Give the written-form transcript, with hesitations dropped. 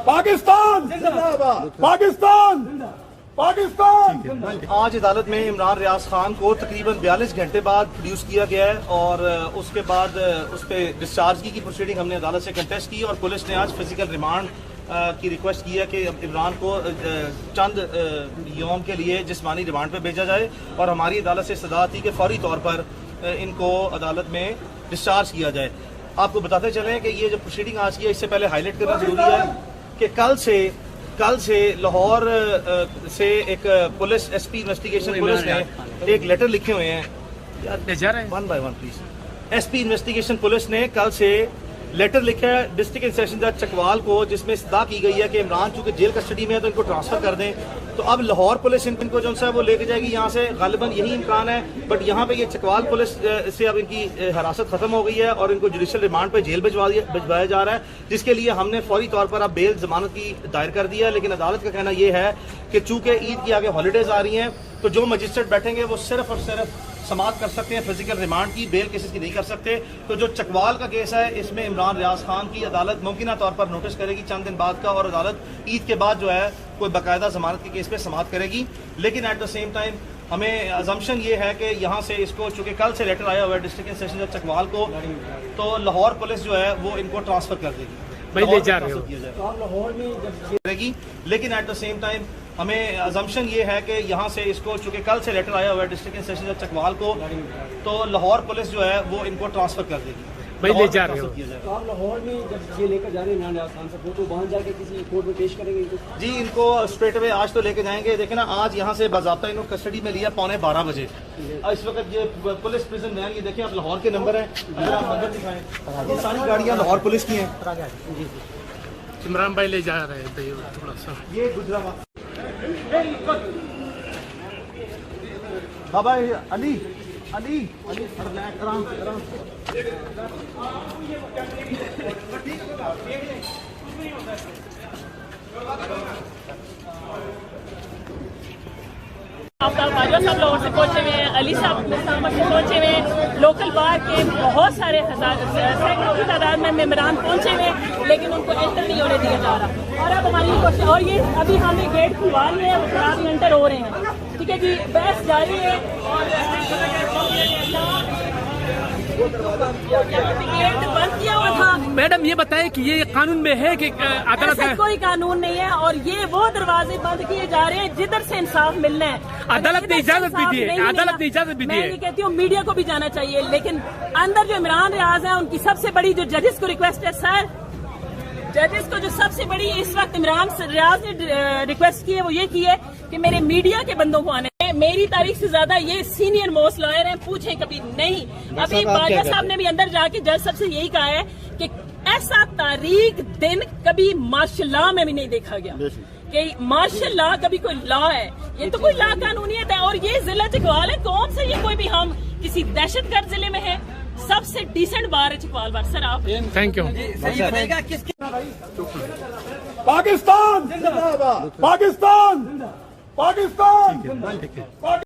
पाकिस्तान पाकिस्तान पाकिस्तान। आज अदालत में इमरान रियाज खान को तकरीबन 42 घंटे बाद प्रोड्यूस किया गया है और उसके बाद उस पर डिस्चार्ज की प्रोसीडिंग हमने अदालत से कंटेस्ट की और पुलिस ने आज फिजिकल रिमांड की रिक्वेस्ट की है कि इमरान को चंद यौम के लिए जिस्मानी रिमांड पे भेजा जाए और हमारी अदालत से सदा थी कि फौरी तौर पर इनको अदालत में डिस्चार्ज किया जाए। आपको बताते चलें कि ये जो प्रोसीडिंग आज की है इससे पहले हाईलाइट करना जरूरी है कि कल से लाहौर से एक पुलिस एसपी इन्वेस्टिगेशन पुलिस ने एक लेटर लिखे हुए हैं one by one please. SP investigation police ने कल से लेटर लिखा है डिस्ट्रिक्ट एंड सेशन जज चकवाल को जिसमें सदा की गई है कि इमरान चूंकि जेल कस्टडी में है तो इनको ट्रांसफर कर दें। तो अब लाहौर पुलिस इनको जो है वो लेके जाएगी यहाँ से, गालिबन यही इम्कान है, बट यहाँ पे ये चकवाल पुलिस से अब इनकी हिरासत खत्म हो गई है और इनको जुडिशियल रिमांड पे जेल भिजवाया जा रहा है, जिसके लिए हमने फौरी तौर पर अब बेल जमानत की दायर कर दिया है। लेकिन अदालत का कहना यह है कि चूंकि ईद की आगे हॉलीडेज आ रही हैं तो जो मजिस्ट्रेट बैठेंगे वो सिर्फ और सिर्फ समाअत कर सकते हैं फिजिकल रिमांड की, बेल केसेस की नहीं कर सकते। तो जो चकवाल का केस है इसमें इमरान रियाज खान की अदालत मुमकिन तौर पर नोटिस करेगी चंद दिन बाद का और अदालत ईद के बाद जो है कोई बाकायदा जमानत के केस पे समाअत करेगी। लेकिन एट द सेम टाइम हमें अजम्पशन ये है कि यहाँ से इसको चूंकि कल से लेटर आया हुआ है डिस्ट्रिक्ट एंड सेशन जज चकवाल को, तो लाहौर पुलिस जो है वो इनको ट्रांसफर कर देगी, करेगी। लेकिन एट द सेम टाइम हमें अजम्पशन ये है कि यहाँ से इसको चूंकि कल से लेटर आया हुआ है डिस्ट्रिक्ट एंड सेशन जज चकवाल को, तो लाहौर पुलिस जो है वो इनको ट्रांसफर कर देगी। ले जा रहे हो तो आप लाहौर में जब ये लेकर जा रहे हैं इमरान रियाज खान साहब तो वहाँ जाके किसी कोर्ट में पेश करेंगे इनको? जी, इनको स्ट्रेट अवे आज तो लेके जाएंगे। देखें ना, आज यहाँ से बाज़ाब्ता इनको कस्टडी में लिया 12:15 बजे। इस वक्त ये पुलिस प्रिजन वैन, ये देखें आप लाहौर के नंबर है, अगर आप नंबर दिखाएं, ये सारी गाड़ियाँ लाहौर पुलिस की हैं। इमरान भाई ले जा रहे हैं थोड़ा सा, ये गुजरात बाबा अली अली अली आराम से आफ्ताब बाजवा साहब लाहौर से पहुंचे हुए हैं, अली साहब इस्लामाबाद से पहुंचे हुए हैं, लोकल बार के बहुत सारे सैकड़ों की तादाद में मेम्बरान पहुंचे हुए हैं, लेकिन उनको एंटर नहीं होने दिया जा रहा। और अब हमारी कोशिश, और ये अभी हमने गेट खुलवा लिए हैं, खराब एंटर हो रहे हैं, ठीक है जी, बहस जारी है। गेट बंद किया हुआ था। मैडम ये बताएं कि ये कानून में है कि अदालत ऐसा कोई कानून नहीं है और ये वो दरवाजे बंद किए जा रहे हैं जिधर से इंसाफ मिलना है। अदालत ने इजाजत भी दी है, अदालत ने इजाजत भी दी है। मैं ये कहती हूँ मीडिया को भी जाना चाहिए, लेकिन अंदर जो इमरान रियाज है उनकी सबसे बड़ी जो जजेस को रिक्वेस्ट है, सर जजेस को जो सबसे बड़ी इस वक्त इमरान रियाज ने रिक्वेस्ट की है वो ये की है कि मेरे मीडिया के बंदों को आने, मेरी तारीख से ज्यादा ये सीनियर मोस्ट लॉयर हैं, पूछें कभी नहीं। अभी बाजवा साहब ने भी अंदर जाके जज साहब से यही कहा है कि ऐसा तारीख दिन कभी मार्शल लॉ में भी नहीं देखा गया कि मार्शल लॉ कभी कोई लॉ है, ये तो कोई लॉ कानूनियत है। और ये जिला चकवाल है, कौन सा ये कोई भी हम किसी दहशतगर्द जिले में है, सबसे डिसेंट बार है चकवाल बार। सर आप थैंक यू। पाकिस्तान पाकिस्तान पाकिस्तान।